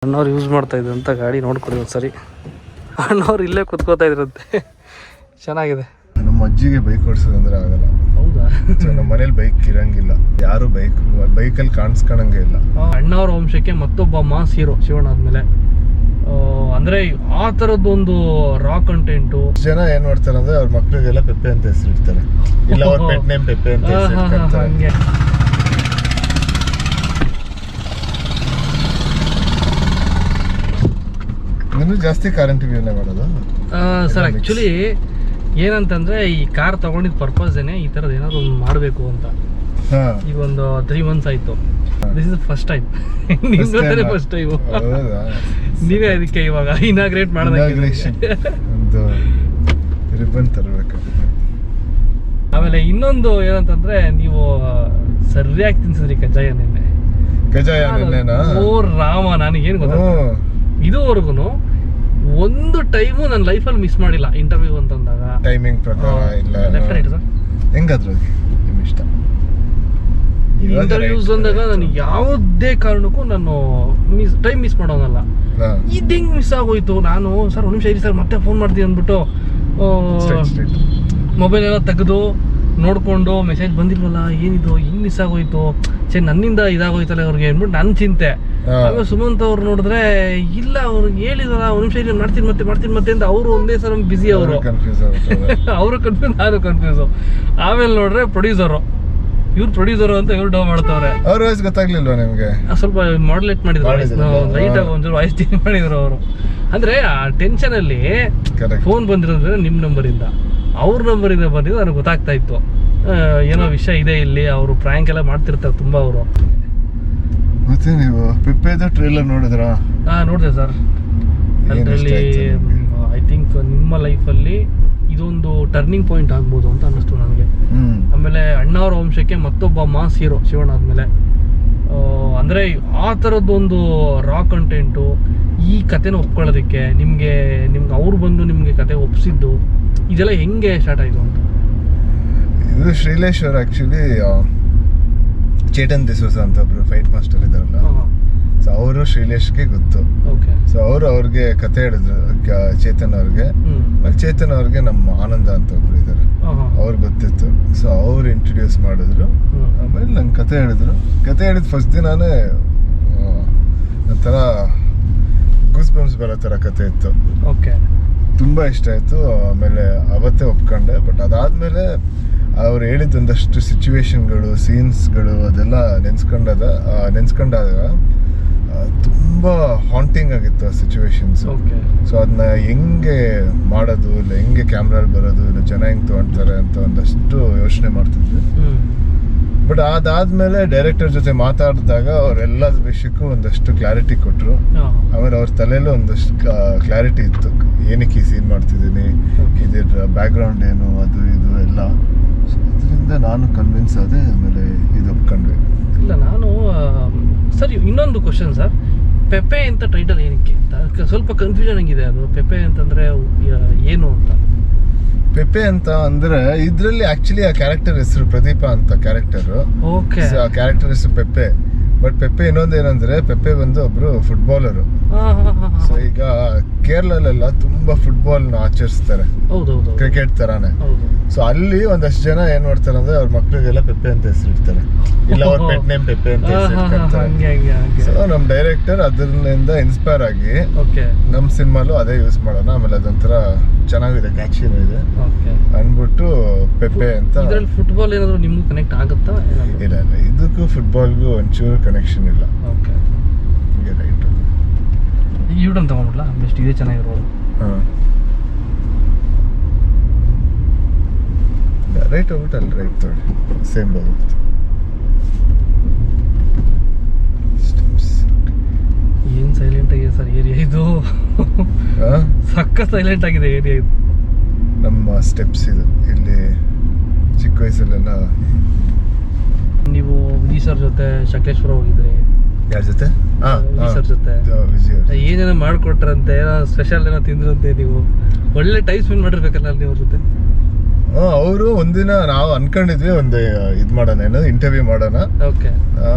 ಅಣ್ಣವ್ರು use ಮಾಡ್ತಾ ಇದ್ರಂತ ಗಾಡಿ ನೋಡ್ಕೊಡಿ ಒಂದ್ಸರಿ. ಅಣ್ಣವ್ರು ಇಲ್ಲೇ ಕುತ್ಕೋತಾ ಇದ್ರಂತೆ. ಚೆನ್ನಾಗಿದೆ. ನಮ್ಮ ಅಜ್ಜಿಗೆ ಬೈಕ್ ಓಡಿಸೋದಂದ್ರೆ ಆಗಲ್ಲ. ಹೌದಾ? ನಮ್ಮ ಮನೇಲಿ ಬೈಕ್ ಇರಂಗಿಲ್ಲ, ಯಾರು ಬೈಕಲ್ಲಿ ಕಾಣಿಸ್ಕೊಳಂಗೆ ಇಲ್ಲ. ಅಣ್ಣವ್ರ ವಂಶಕ್ಕೆ ಮತ್ತೊಬ್ಬ ಮಾಸ್ ಹೀರೋ ಶಿವಣ್ಣ ಆದ್ಮೇಲೆ. ಅಂದ್ರೆ ಆ ತರದೊಂದು ರಾ ಕಂಟೆಂಟು. ಜನ ಏನ್ ಮಾಡ್ತಾರೆ ಅಂದ್ರೆ ಅವ್ರ ಮಕ್ಳಿಗೆಲ್ಲ ಪೆಪ್ಪೆ ಅಂತ ಹೆಸರಿಡ್ತಾರೆ, ಇಲ್ಲ ಅವ್ರ ಪೆಟ್ ನೇಮ್ ಪೆಪ್ಪೆ ಅಂತ ಹೆಸರಿಡ್ತಾರೆ. ನೀನು ಜಾಸ್ತಿ ಕಾರ್ ಇಂಟರ್ವ್ಯೂನೇ ಮಾಡೋದು ಸರ್? ಆಕ್ಚುಲಿ ಏನಂತಂದ್ರೆ ಈ ಕಾರ್ ತಗೊಂಡಿದ್ ಪರ್ಪಸ್ ಏನೇ ಈ ತರದ್ ಏನಾದ್ರು ಒಂದು ಮಾಡ್ಬೇಕು ಅಂತ. ಈಗ ಒಂದು 3 months ಆಯ್ತು. This is first time. ನಿಮ್ಗೆ ಫಸ್ಟ್ ಟೈಮ್. ನೀವೇ ಅದಕ್ಕೆ ಇವಾಗ ಇನಾಗ್ರೇಟ್ ಮಾಡೋದಕ್ಕೆ ರಿಬ್ಬನ್ ತರಬೇಕು. ಆಮೇಲೆ ಇನ್ನೊಂದು ಏನಂತಂದ್ರೆ ನೀವು ಸರಿಯಾಗಿ ತಿನ್ಸಿದ್ರಿ ಕಜ್ಜಾಯ ನಿನ್ನೆ. ಕಜ್ಜಾಯ ನಿನ್ನೆನಾ? ಓ ರಾಮ, ನನಗೇನು ಗೊತ್ತಾ, ಇದುವರೆಗೂ ಒಂದು ಟೈಮು ನನ್ನ ಲೈಫಲ್ಲಿ ಮಿಸ್ ಮಾಡಿಲ್ಲ ಇಂಟರ್ವ್ಯೂ ಅಂತಂದಾಗ. ಟೈಮಿಂಗ್ ಪ್ರಕಾರ ಇಲ್ಲ, ಲೆಫ್ಟ್ ರೈಟ್ ಸರ್ ಹೆಂಗಾದ್ರು ನಿಮ್ಮ ಇಷ್ಟ. ಇಂಟರ್ವ್ಯೂಸ್ ಅಂದಾಗ ನಾನು ಯಾವುದೇ ಕಾರಣಕ್ಕೂ ನಾನು ಟೈಮ್ ಮಿಸ್ ಮಾಡೋನಲ್ಲ. ಇದು ಹೆಂಗ್ ಮಿಸ್ ಆಗೋಯ್ತು, ನಾನು ಸರ್ ಒಂದು ನಿಮಿಷ ಇರಿ ಸರ್ ಮತ್ತೆ ಫೋನ್ ಮಾಡ್ತೀನಿ ಅಂದ್ಬಿಟ್ಟು ಮೊಬೈಲ್ ಎಲ್ಲ ತೆಗೆದು ನೋಡ್ಕೊಂಡು ಮೆಸೇಜ್ ಬಂದಿಲ್ವಲ್ಲ, ಏನಿದು ಹಿಂಗ್ ಮಿಸ್ ಆಗೋಯ್ತು, ನನ್ನಿಂದ ಇದಾಗೋಯ್ತಲ್ಲ ಅವ್ರಿಗೆ ಅಂದ್ಬಿಟ್ಟು ನನ್ನ ಚಿಂತೆ. ಆಮೇಲೆ ಸುಮಂತ್ ಅವ್ರು ನೋಡಿದ್ರೆ ಇಲ್ಲ, ಅವ್ರಿಗೆ ಹೇಳಿದಾರ ಒಂದು ನಿಮಿಷ ಇರಿ ಮಾಡ್ತೀನಿ ಮತ್ತೆ ಅಂತ ಅವರು ಒಂದೇ ಸಲ ಬಿಸಿ. ಅವರು ಕನ್ಫ್ಯೂಸ್, ನಾನು ಕನ್ಫ್ಯೂಸು. ಆಮೇಲೆ ನೋಡ್ರೆ ಇವ್ರು ಪ್ರೊಡ್ಯೂಸರ್ ಅಂತ ಇವ್ರು ಡೌ ಮಾಡ್ತಾವ್ರೆ. ಅವ್ರ ವಾಯ್ಸ್ ಗೊತ್ತಾಗ್ಲಿಲ್ವಾ ನಿಮ್ಗೆ? ಸ್ವಲ್ಪ ಮಾಡ್ಯುಲೇಟ್ ಮಾಡಿದ್ರು, ಲೈಟ್ ಆಗಿ ಒಂಚೂರು ವಾಯ್ಸ್ ಚೇಂಜ್ ಮಾಡಿದ್ರು ಅವರು. ಅಂದ್ರೆ ಆ ಟೆನ್ಷನ್ ಅಲ್ಲಿ ಫೋನ್ ಬಂದಿರೋದ್ರೆ ನಿಮ್ ನಂಬರಿಂದ, ಅವ್ರ ನಂಬರಿಂದ ಬಂದಿದ್ದು ನನಗೆ ಗೊತ್ತಾಗ್ತಾ ಇತ್ತು ಏನೋ ವಿಷಯ ಇದೆ ಇಲ್ಲಿ. ಅವರು ಪ್ರ್ಯಾಂಕ್ ಎಲ್ಲ ಮಾಡ್ತಿರ್ತಾರೆ ತುಂಬಾ ಅವರು. ಮತ್ತೆ ನೀವು ಪೆಪ್ಪೆದ ಟ್ರೇಲರ್ ನೋಡಿದ್ರಾ? ನೋಡಿದೆ ಸರ್. ಅದರಲ್ಲಿ ಐ ಥಿಂಕ್ ನಿಮ್ಮ ಲೈಫಲ್ಲಿ ಇದೊಂದು ಟರ್ನಿಂಗ್ ಪಾಯಿಂಟ್ ಆಗ್ಬೋದು ಅಂತ ಅನ್ನಿಸ್ತು ನನಗೆ. ಆಮೇಲೆ ಅಣ್ಣವ್ರ ವಂಶಕ್ಕೆ ಮತ್ತೊಬ್ಬ ಮಾಸ್ ಹೀರೋ ಶಿವಣ್ಣ ಆದ್ಮೇಲೆ. ಅಂದ್ರೆ ಆ ಥರದ್ದೊಂದು ರಾ ಕಂಟೆಂಟು, ಈ ಕತೆನ ಒಪ್ಕೊಳ್ಳೋದಕ್ಕೆ ನಿಮ್ಗೆ ಅವ್ರು ಬಂದು ನಿಮ್ಗೆ ಕತೆ ಒಪ್ಸಿದ್ದು, ಇದೆಲ್ಲ ಹೆಂಗೆ ಸ್ಟಾರ್ಟ್ ಆಯ್ತು ಅಂತ? ಇದು ಶ್ರೀಲೇಶ್ ಅವರು ಆಕ್ಚುಲಿ ಚೇತನ್ ದಿಸೋಸ ಅಂತ ಒಬ್ರು ಫೈಟ್ ಮಾಸ್ಟರ್ ಇದಾರಲ್ಲ, ಸೊ ಅವರು ಶ್ರೀಲೇಶ್ಗೆ ಗೊತ್ತು. ಸೊ ಅವ್ರಿಗೆ ಕತೆ ಹೇಳಿದ್ರು ಚೇತನ್ ಅವ್ರಿಗೆ. ಚೇತನ್ ಅವ್ರಿಗೆ ನಮ್ಮ ಆನಂದ ಅಂತ ಒಬ್ರು ಇದ್ದಾರೆ, ಅವ್ರಿಗೆ ಗೊತ್ತಿತ್ತು. ಸೊ ಅವ್ರು ಇಂಟ್ರೊಡ್ಯೂಸ್ ಮಾಡಿದ್ರು. ಆಮೇಲೆ ನಂಗೆ ಕತೆ ಹೇಳಿದ್ ಫಸ್ಟ್ ದಿನಾನೇ ಒಂಥರ ಗೂಸ್ ಬಂಪ್ಸ್ ಬರೋ ಥರ ಕತೆ ಇತ್ತು. ತುಂಬಾ ಇಷ್ಟ ಆಯ್ತು. ಆಮೇಲೆ ಅವತ್ತೇ ಒಪ್ಕೊಂಡೆ. ಬಟ್ ಅದಾದ್ಮೇಲೆ ಅವ್ರು ಹೇಳಿದ ಒಂದಷ್ಟು ಸಿಚುವೇಶನ್ಗಳು, ಸೀನ್ಸ್ಗಳು ಅದೆಲ್ಲ ನೆನ್ಸ್ಕೊಂಡಾಗ ತುಂಬಾ ಹಾಂಟಿಂಗ್ ಆಗಿತ್ತು ಆ ಸಿಚುವೇಶನ್ಸ್. ಸೊ ಅದನ್ನ ಹೆಂಗೆ ಮಾಡೋದು, ಇಲ್ಲ ಹೆಂಗೆ ಕ್ಯಾಮ್ರಲ್ಲಿ ಬರೋದು, ಇಲ್ಲ ಜನ ಹೆಂಗ್ ತಗೊಳ್ತಾರೆ ಅಂತ ಒಂದಷ್ಟು ಯೋಚನೆ ಮಾಡ್ತಿದ್ವಿ. ಬಟ್ ಅದಾದ್ಮೇಲೆ ಡೈರೆಕ್ಟರ್ ಜೊತೆ ಮಾತಾಡಿದಾಗ ಅವರೆಲ್ಲ ವಿಷಯಕ್ಕೂ ಒಂದಷ್ಟು ಕ್ಲಾರಿಟಿ ಕೊಟ್ಟರು. ಆಮೇಲೆ ಅವ್ರ ತಲೆಯಲ್ಲೂ ಒಂದಷ್ಟು ಕ್ಲಾರಿಟಿ ಇತ್ತು, ಏನಕ್ಕೆ ಈ ಸೀನ್ ಮಾಡ್ತಿದ್ದೀನಿ, ಇದ್ರ ಬ್ಯಾಕ್ಗ್ರೌಂಡ್ ಏನು, ಅದು ಇದು ಎಲ್ಲ. ಸೊ ಅದರಿಂದ ನಾನು ಕನ್ವಿನ್ಸ್ ಆದೆ. ಆಮೇಲೆ ಇದು ಒಪ್ಕೊಂಡ್ವಿ. ಇಲ್ಲ ನಾನು ಸರ್ ಇನ್ನೊಂದು ಕ್ವಶನ್ ಸರ್, ಪೆಪ್ಪೆ ಅಂತ ಟೈಟಲ್ ಏನಕ್ಕೆ? ಸ್ವಲ್ಪ ಕನ್ಫ್ಯೂಷನ್ ಆಗಿದೆ ಅದು. ಪೆಪ್ಪೆ ಅಂತಂದ್ರೆ ಏನು ಅಂತ? ಪೆಪ್ಪೆ ಅಂತ ಅಂದ್ರೆ ಇದ್ರಲ್ಲಿ ಆಕ್ಚುಲಿ ಆ ಕ್ಯಾರೆಕ್ಟರ್ ಹೆಸರು ಪ್ರದೀಪ ಅಂತ ಕ್ಯಾರೆಕ್ಟರ್. ಆ ಕ್ಯಾರೆಕ್ಟರ್ ಹೆಸರು ಪೆಪ್ಪೆ. ಬಟ್ ಪೆಪ್ಪೆ ಇನ್ನೊಂದು ಏನಂದ್ರೆ, ಪೆಪ್ಪೆ ಬಂದು ಒಬ್ರು ಫುಟ್ಬಾಲರು. ಸೊ ಈಗ ಕೇರಳಲ್ಲೆಲ್ಲ ತುಂಬಾ ಫುಟ್ಬಾಲ್ ನ ಆಚರಿಸ್ತಾರೆ, ಕ್ರಿಕೆಟ್ ತರಾನೇ. ಸೊ ಅಲ್ಲಿ ಒಂದಷ್ಟು ಜನ ಏನ್ ಮಾಡ್ತಾರೆ ಅಂದ್ರೆ ಅವ್ರ ಮಕ್ಳಿಗೆಲ್ಲ ಪೆಪ್ಪೆ ಅಂತ ಹೆಸರಿಡ್ತಾರೆ, ಇಲ್ಲ ಅವ್ರ ಪೆಟ್ ನೇಮ್ ಪೆಪ್ಪೆ ಅಂತ ಹೆಸರಿಡ್ತಾರೆ. ಸೊ ನಮ್ ಡೈರೆಕ್ಟರ್ ಅದರಿಂದ ಇನ್ಸ್ಪೈರ್ ಆಗಿ ನಮ್ ಸಿನಿಮಾಲು ಅದೇ ಯೂಸ್ ಮಾಡೋಣ, ಆಮೇಲೆ ಅದೊಂಥರ ಚೆನ್ನಾಗಿದೆ, ಕ್ಯಾಚಿನೂ ಇದೆ ಅನ್ಬಿಟ್ಟು ಪೆಪ್ಪೆ ಅಂತ. ಫುಟ್ಬಾಲ್ ಏನಾದ್ರು ನಿಮ್ಗೆ ಕನೆಕ್ಟ್ ಆಗುತ್ತಾ? ಇಲ್ಲ, ಇದಕ್ಕೂ ಫುಟ್ಬಾಲ್ಗೂ ಒಂಚೂರು ಕನೆಕ್ಷನ್ ಇಲ್ಲ. Right U-turn ತಗೊಂಡ್ಬಿಡ್ಲಾ? ಬೆಸ್ಟ್, ಇದೇ ಚೆನ್ನಾಗಿರೋದು. ರೈಟ್ ಹೋಗ್ಬಿಟ್ಟು ಅಲ್ಲಿ ರೈಟ್ ತೊಗೊಳ್ಳಿ, ಸೇಮ್ ಹೋಗುತ್ತೆ. ಏನ್ ಸೈಲೆಂಟ್ ಆಗಿದೆ ಸರ್ ಏರಿಯಾ ಇದು. ಸಕ್ಕ ಸೈಲೆಂಟ್ ಆಗಿದೆ ಏರಿಯಾ ಇದು. ನಮ್ಮ ಸ್ಟೆಪ್ಸ್ ಇದು. ಇಲ್ಲಿ ಚಿಕ್ಕ ವಯಸ್ಸಲ್ಲೆಲ್ಲ ನೀವು ವಿಜಯ್ ಸರ್ ಜೊತೆ ಶಕ್ಲೇಶ್ವರ ಹೋಗಿದ್ರಿ. ಯಾರ ಜೊತೆ? ವಿಜಯ್ ಸರ್ ಜೊತೆ. ಏನೇನೋ ಮಾಡ್ಕೊಟ್ರಂತೆ, ಏನೋ ಸ್ಪೆಷಲ್ ಏನೋ ತಿಂದ್ರಂತೆ. ನೀವು ಒಳ್ಳೆ ಟೈಮ್ ಸ್ಪೆಂಡ್ ಮಾಡಿರ್ಬೇಕಲ್ಲ ಅಲ್ಲಿ ಅವ್ರ ಜೊತೆ. ಅವರು ಒಂದಿನ ನಾವು ಅನ್ಕೊಂಡಿದ್ವಿ ಒಂದು ಇದು ಮಾಡೋಣ ಏನೋ ಇಂಟರ್ವ್ಯೂ ಮಾಡೋಣ, ಓಕೆ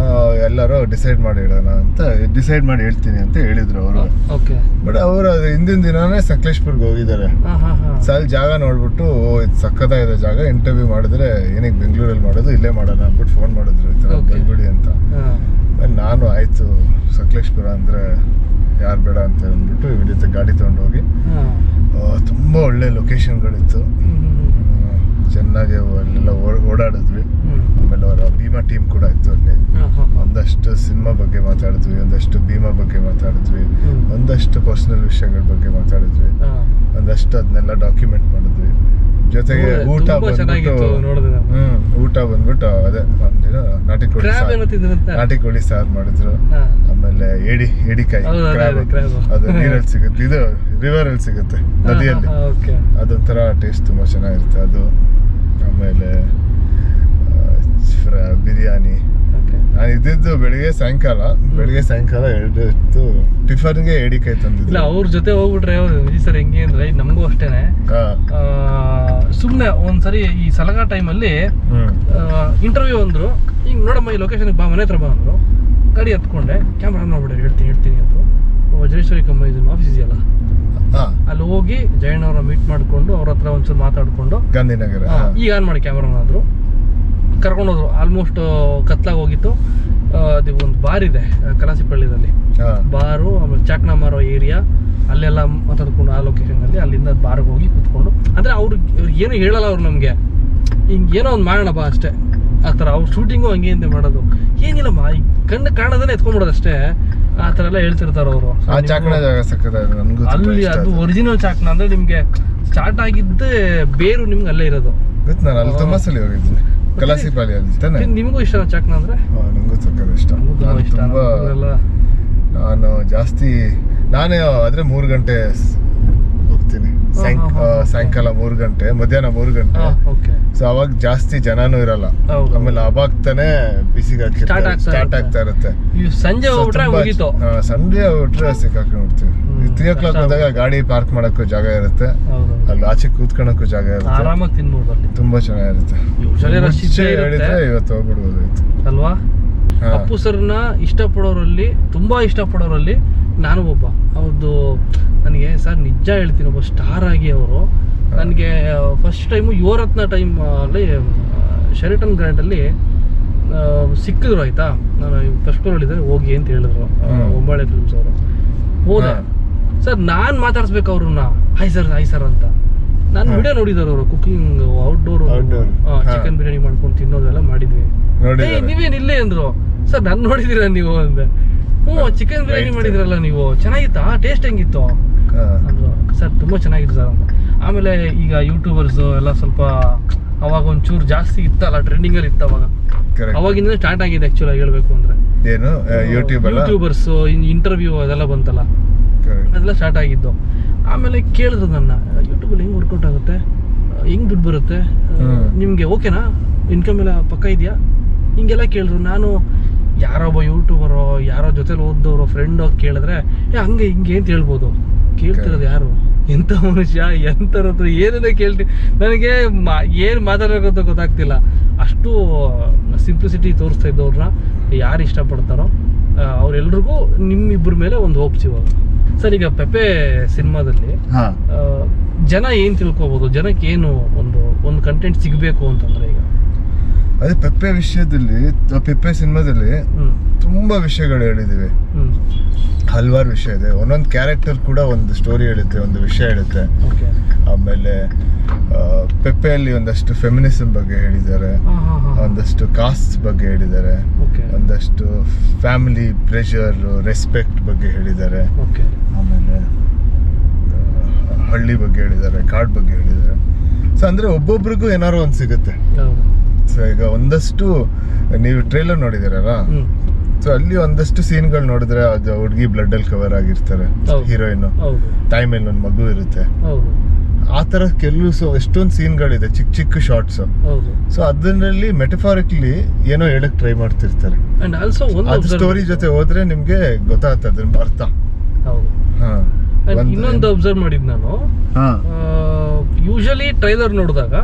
ಎಲ್ಲರೂ ಡಿಸೈಡ್ ಮಾಡಿ ಹೇಳೋಣ ಅಂತ ಡಿಸೈಡ್ ಮಾಡಿ ಹೇಳ್ತೀನಿ ಅಂತ ಹೇಳಿದ್ರು ಅವರು. ಓಕೆ ಬಟ್ ಅವರು ಹಿಂದಿನ ದಿನಾನೇ ಸಕಲೇಶ್ಪುರ್ಗೆ ಹೋಗಿದ್ದಾರೆ. ಸೊ ಅಲ್ಲಿ ಜಾಗ ನೋಡ್ಬಿಟ್ಟು ಇದು ಸಕ್ಕತ್ತಾಗಿದೆ ಜಾಗ, ಇಂಟರ್ವ್ಯೂ ಮಾಡಿದ್ರೆ ಏನಕ್ಕೆ ಬೆಂಗಳೂರಲ್ಲಿ ಮಾಡೋದು, ಇಲ್ಲೇ ಮಾಡೋಣ ಅಂದ್ಬಿಟ್ಟು ಫೋನ್ ಮಾಡಿದ್ರು ಈ ಥರ ಬಂದ್ಬಿಡಿ ಅಂತ. ನಾನು ಆಯ್ತು ಸಕಲೇಶ್ಪುರ ಅಂದರೆ ಯಾರು ಬೇಡ ಅಂತ ಅಂದ್ಬಿಟ್ಟು ಇವ್ರ ಜೊತೆ ಗಾಡಿ ತೊಗೊಂಡೋಗಿ ತುಂಬ ಒಳ್ಳೆ ಲೊಕೇಶನ್ಗಳಿತ್ತು, ಚೆನ್ನಾಗಿ ಅಲ್ಲೆಲ್ಲ ಓಡಾಡಿದ್ವಿ. ಆಮೇಲೆ ಅವರ ಭೀಮಾ ಟೀಮ್ ಕೂಡ ಇತ್ತು ಅಲ್ಲಿ. ಒಂದಷ್ಟು ಸಿನಿಮಾ ಬಗ್ಗೆ ಮಾತಾಡಿದ್ವಿ, ಒಂದಷ್ಟು ಭೀಮಾ ಬಗ್ಗೆ ಮಾತಾಡಿದ್ವಿ, ಒಂದಷ್ಟು ಪರ್ಸನಲ್ ವಿಷಯಗಳ ಬಗ್ಗೆ ಮಾತಾಡಿದ್ವಿ, ಒಂದಷ್ಟು ಅದನ್ನೆಲ್ಲ ಡಾಕ್ಯುಮೆಂಟ್ ಮಾಡಿದ್ವಿ. ಜೊತೆಗೆ ಊಟ ಬಂದ್ಬಿಟ್ಟು ಅದೇ ಒಂದಿನ ನಾಟಿ ಕೋಳಿ ಸಾರು ಮಾಡಿದ್ರು. ಆಮೇಲೆ ಏಡಿಕಾಯಿ ಅದು ನೀರಲ್ಲಿ ಸಿಗುತ್ತೆ, ಇದು ರಿವರ್ ಅಲ್ಲಿ ಸಿಗುತ್ತೆ ನದಿಯಲ್ಲಿ, ಅದೊಂಥರ ಟೇಸ್ಟ್ ತುಂಬಾ ಚೆನ್ನಾಗಿರುತ್ತೆ ಅದು. ಆಮೇಲೆ ಬಿರಿಯಾನಿ. ನಾನು ಇದ್ದಿದ್ದು ಬೆಳಿಗ್ಗೆ ಸಾಯಂಕಾಲ 2 ಹೊತ್ತು ಟಿಫನ್ಗೆ ಏಡಿಕಾಯಿ ತಂದಿದ್ದೆ. ಅವ್ರ ಜೊತೆ ಹೋಗ್ಬಿಟ್ರೆ ಸರ್ ಹೆಂಗೆ ಅಂದ್ರೆ ನಮಗೂ ಅಷ್ಟೇನೆ, ಸುಮ್ಮನೆ ಒಂದ್ಸರಿ ಈ ಸಲಗಾ ಟೈಮಲ್ಲಿ ಇಂಟರ್ವ್ಯೂ ಅಂದ್ರು, ಹಿಂಗ್ ನೋಡಮ್ಮ ಈ ಲೊಕೇಶನ್ಗೆ ಬಾ, ಮನೆ ಹತ್ರ ಬಾ ಅಂದ್ರು. ಗಾಡಿ ಹತ್ಕೊಂಡೆ, ಕ್ಯಾಮ್ರಾ ನೋಡ್ಬಿಡ್ರಿ ಹೇಳ್ತೀನಿ ಅಂದ್ರು. ವಜ್ರೇಶ್ವರಿ ಕಂಬ ಆಫೀಸ್ ಇದೆಯಲ್ಲ, ಅಲ್ಲಿ ಹೋಗಿ ಜಯಣ್ಣ ಅವ್ರ ಮೀಟ್ ಮಾಡ್ಕೊಂಡು ಅವ್ರ ಹತ್ರ ಒಂಚೂರು ಮಾತಾಡ್ಕೊಂಡು ಗಾಂಧಿನಗರ ಈಗ ಆನ್ ಮಾಡಿ ಕ್ಯಾಮ್ರಾನ ಅಂದ್ರು, ಕರ್ಕೊಂಡೋದ್ರು. ಆಲ್ಮೋಸ್ಟ್ ಕತ್ಲಾಗ ಹೋಗಿತ್ತು. ಅದು ಒಂದು ಬಾರ್ ಇದೆ ಕಲಾಸಿಪಳ್ಳಿದಲ್ಲಿ, ಬಾರು, ಆಮೇಲೆ ಚಾಕ್ನ ಮಾರೋ ಏರಿಯಾ, ಅಲ್ಲೆಲ್ಲ ಮಾತಾಡ್ಕೊಂಡು ಆ ಲೊಕೇಶನಲ್ಲಿ ಅಲ್ಲಿಂದ ಬಾರ್ಗೆ ಹೋಗಿ ಕೂತ್ಕೊಂಡು, ಅಂದ್ರೆ ಅವ್ರಿಗೆ ಏನು ಹೇಳಲ್ಲ ಅವ್ರು ನಮಗೆ, ಹಿಂಗೆ ಏನೋ ಒಂದು ಮಾಡೋಣ ಬಾ ಅಷ್ಟೇ ಆ ಥರ. ಅವ್ರು ಶೂಟಿಂಗು ಹಂಗೆ ಅಂತ ಮಾಡೋದು ಏನಿಲ್ಲಮ್ಮ, ಈ ಕಣ್ಣು ಕಾಣೋದನ್ನೇ ಎತ್ಕೊಂಡ್ಬಿಡೋದು ಅಷ್ಟೇ, ಆ ಥರ ಎಲ್ಲ ಹೇಳ್ತಿರ್ತಾರ ಅವರು. ಅಲ್ಲಿ ಅದು ಒರಿಜಿನಲ್ ಚಾಕ್ನ ಅಂದ್ರೆ ನಿಮ್ಗೆ ಸ್ಟಾರ್ಟ್ ಆಗಿದ್ದೆ ಬೇರು ನಿಮ್ಗೆ ಅಲ್ಲೇ ಇರೋದು. ನಾನು ಅಲ್ಲಿ ತುಂಬಾ ಸಲ ಹೋಗಿದ್ದೀನಿ ಕಲಾಸಿಪಾಳಿಯಲ್ಲಿ ತಾನೆ. ನಿಮಗೂ ಇಷ್ಟ ಚಾಕ್ನ ಅಂದ್ರೆ? ನಂಗೂ ಸಕ್ಕರೆ ಇಷ್ಟ. ನಾನು ಜಾಸ್ತಿ ನಾನೇ ಆದ್ರೆ 3 ಗಂಟೆ ಹೋಗ್ತೀನಿ, ಸಾಯಂಕಾಲ 3 ಗಂಟೆ, ಮಧ್ಯಾಹ್ನ 3 ಗಂಟೆ. ಸೊ ಅವಾಗ ಜಾಸ್ತಿ ಜನನೂ ಇರಲ್ಲ, ಆಮೇಲೆ ಅವಾಗ್ತಾನೆ ಬಿಸಿಗೆ ಸ್ಟಾರ್ಟ್ ಆಗ್ತಾ ಇರುತ್ತೆ. ಸಂಜೆ ಹೋಗ್ಬಿಟ್ರೆ ಸಿಕ್ಕಾಕೊಂಡ್ಬಿಡ್ತೀವಿ. 3 o'clock ಹೋದಾಗ ಗಾಡಿ ಪಾರ್ಕ್ ಮಾಡಕ್ಕೂ ಜಾಗ ಇರುತ್ತೆ, ಅಲ್ಲಿ ಆಚೆ ಕೂತ್ಕೊಳಕ್ಕೂ ಜಾಗ ಇರುತ್ತೆ, ಆರಾಮಾಗಿ ತಿನ್ಬೋದು. ತುಂಬಾ ಚೆನ್ನಾಗಿರುತ್ತೆ. ಹೇಳಿದ್ರೆ ಇವತ್ತು ಹೋಗ್ಬಿಡ್ಬೋದಾಯ್ತು ಅಲ್ವಾ. ಅಪ್ಪು ಸರ್ನ ತುಂಬಾ ಇಷ್ಟಪಡೋರಲ್ಲಿ ನಾನು ಒಬ್ಬ. ಅವ್ರದ್ದು ನನಗೆ ಸರ್ ನಿಜ ಹೇಳ್ತೀನಿ, ಒಬ್ಬ ಸ್ಟಾರ್ ಆಗಿ ಅವರು ನನಗೆ ಫಸ್ಟ್ ಟೈಮು ಯುವರತ್ನ ಟೈಮ್ ಅಲ್ಲಿ ಶೆರಿಟನ್ ಗ್ರ್ಯಾಂಡಲ್ಲಿ ಸಿಕ್ಕಿದ್ರು ಆಯ್ತಾ. ನಾನು ಫಸ್ಟ್ ಫ್ಲೋರ್ ಇದ್ದಾರೆ ಹೋಗಿ ಅಂತ ಹೇಳಿದ್ರು ಒಂಬಾಳೆ ಫಿಲ್ಮ್ಸ್ ಅವರು. ಹೋದೆ ಸರ್, ನಾನು ಮಾತಾಡ್ಸ್ಬೇಕು ಅವ್ರನ್ನ, ಹಾಯ್ ಸರ್ ಅಂತ. ನಾನು ವಿಡಿಯೋ ನೋಡಿದಾರೆ ಅವರು, ಕುಕಿಂಗ್ ಔಟ್ಡೋರ್ ಚಿಕನ್ ಬಿರಿಯಾನಿ ಮಾಡ್ಕೊಂಡು ತಿನ್ನೋದೆಲ್ಲ ಮಾಡಿದ್ವಿ. ನೀವೇನು ಇಲ್ಲೇ ಅಂದ್ರು. ಸರ್ ನಾನು ನೋಡಿದೀರ ನೀವು ಅಂದೆ. ಚಿಕನ್ ಬಿರಿಯಾನಿ ಮಾಡಿದ್ರಲ್ಲ ನೀವು, ಚೆನ್ನಾಗಿತ್ತಾ, ಟೇಸ್ಟ್ ಹೆಂಗಿತ್ತು ಅಂದ್ರು. ಸರ್ ತುಂಬಾ ಚೆನ್ನಾಗಿತ್ತು ಸರ್ ಅಂತ. ಆಮೇಲೆ ಈಗ ಯೂಟ್ಯೂಬರ್ಸ್ ಎಲ್ಲ ಸ್ವಲ್ಪ ಅವಾಗ ಒಂಚೂರು ಜಾಸ್ತಿ ಇತ್ತಲ್ಲ, ಟ್ರೆಂಡಿಂಗ್ ಅಲ್ಲಿ ಇತ್ತು ಅವಾಗ. ಅವಾಗಿಂದ ಸ್ಟಾರ್ಟ್ ಆಗಿದೆ ಆಕ್ಚುಲಿ ಹೇಳ್ಬೇಕು ಅಂದ್ರೆ. ಏನು ಯೂಟ್ಯೂಬರ್ಸ್ ಇಂಟರ್ವ್ಯೂ ಅದೆಲ್ಲ ಬಂತಲ್ಲ, ಅದೆಲ್ಲ ಸ್ಟಾರ್ಟ್ ಆಗಿದ್ದು. ಆಮೇಲೆ ಕೇಳಿದ್ರು ನನ್ನ, ಯೂಟ್ಯೂಬಲ್ಲಿ ಹೆಂಗ್ ವರ್ಕೌಟ್ ಆಗುತ್ತೆ, ಹೆಂಗ್ ದುಡ್ಡು ಬರುತ್ತೆ ನಿಮ್ಗೆ, ಓಕೆನಾ, ಇನ್ಕಮ್ ಎಲ್ಲ ಪಕ್ಕ ಇದೆಯಾ, ಹಿಂಗೆಲ್ಲ ಕೇಳಿದ್ರು. ನಾನು ಯಾರೊಬ್ಬ ಯೂಟ್ಯೂಬರು, ಯಾರೋ ಜೊತೆಲಿ ಓದ್ದವರು ಫ್ರೆಂಡ್ ಹೋಗಿ ಕೇಳಿದ್ರೆ ಹಂಗೆ ಹಿಂಗೆ ಅಂತ ಹೇಳ್ಬೋದು. ಕೇಳ್ತಿರೋದು ಯಾರು, ಎಂಥ ಮನುಷ್ಯ, ಎಂಥರತ್ರ ಏನೇನೋ ಕೇಳ್ತೀನಿ. ನನಗೆ ಏನು ಮಾತಾಡೋಕ್ಕಂತ ಗೊತ್ತಾಗ್ತಿಲ್ಲ. ಅಷ್ಟು ಸಿಂಪ್ಲಿಸಿಟಿ ತೋರಿಸ್ತಾ ಇದ್ದವ್ರನ್ನ ಯಾರು ಇಷ್ಟಪಡ್ತಾರೋ ಅವ್ರೆಲ್ರಿಗೂ ನಿಮ್ಮಿಬ್ಬರ ಮೇಲೆ ಒಂದು ಹೋಪ್ಸ್ ಇವಾಗ. ಸರ್ ಈಗ ಪೆಪ್ಪೆ ಸಿನಿಮಾದಲ್ಲಿ ಜನ ಏನು ತಿಳ್ಕೊಬೋದು, ಜನಕ್ಕೆ ಏನು ಒಂದು ಕಂಟೆಂಟ್ ಸಿಗಬೇಕು ಅಂತಂದ್ರೆ, ಈಗ ಅದೇ ಪೆಪ್ಪೆ ವಿಷಯದಲ್ಲಿ, ಪೆಪ್ಪೆ ಸಿನಿಮಾದಲ್ಲಿ ತುಂಬಾ ವಿಷಯಗಳು ಹೇಳಿದೀವಿ, ಹಲವಾರು ವಿಷಯ ಇದೆ. ಒಂದೊಂದು ಕ್ಯಾರೆಕ್ಟರ್ ಕೂಡ ಒಂದು ಸ್ಟೋರಿ ಹೇಳುತ್ತೆ, ಒಂದು ವಿಷಯ ಹೇಳುತ್ತೆ. ಆಮೇಲೆ ಪೆಪ್ಪೆಯಲ್ಲಿ ಒಂದಷ್ಟು ಫೆಮಿನಿಸಮ್ ಬಗ್ಗೆ ಹೇಳಿದ್ದಾರೆ, ಒಂದಷ್ಟು ಕಾಸ್ಟ್ ಬಗ್ಗೆ ಹೇಳಿದ್ದಾರೆ, ಒಂದಷ್ಟು ಫ್ಯಾಮಿಲಿ ಪ್ರೆಷರ್, ರೆಸ್ಪೆಕ್ಟ್ ಬಗ್ಗೆ ಹೇಳಿದ್ದಾರೆ, ಆಮೇಲೆ ಹಳ್ಳಿ ಬಗ್ಗೆ ಹೇಳಿದ್ದಾರೆ, ಕಾಡ್ ಬಗ್ಗೆ ಹೇಳಿದ್ದಾರೆ. ಸೊ ಅಂದ್ರೆ ಒಬ್ಬೊಬ್ರಿಗೂ ಏನಾರು ಒಂದು ಸಿಗುತ್ತೆ. ಸೊ ಈಗ ಒಂದಷ್ಟು ನೀವು ಟ್ರೇಲರ್ ನೋಡಿದಿರಲ್ಲ, ಸೊ ಅಲ್ಲಿ ಒಂದಷ್ಟು ಸೀನ್ಗಳು ನೋಡಿದ್ರೆ ಅದು ಹುಡುಗಿ ಬ್ಲಡ್ ಅಲ್ಲಿ ಕವರ್ ಆಗಿರ್ತಾರೆ, ಹೀರೋಯಿನ್ ಟೈಮಲ್ಲಿ ಒಂದು ಮಗು ಇರುತ್ತೆ, ಆ ತರ ಕೆಲವು ಎಷ್ಟೊಂದು ಸೀನ್ಗಳಿದೆ, ಚಿಕ್ಕ ಚಿಕ್ಕ ಶಾರ್ಟ್ಸ್. ಸೊ ಅದರಲ್ಲಿ ಮೆಟಫಾರಿಕ್ಲಿ ಏನೋ ಹೇಳಕ್ ಟ್ರೈ ಮಾಡ್ತಿರ್ತಾರೆ. ಅದು ಸ್ಟೋರಿ ಜೊತೆ ಹೋದ್ರೆ ನಿಮ್ಗೆ ಗೊತ್ತಾಗ್ತದೆ ಅದ್ರ ಅರ್ಥ. ಇನ್ನೊಂದು ಅಬ್ಸರ್ವ್ ಮಾಡಿದ್ ನಾನು, ಯೂಶಲಿ ಟ್ರೈಲರ್ ನೋಡಿದಾಗ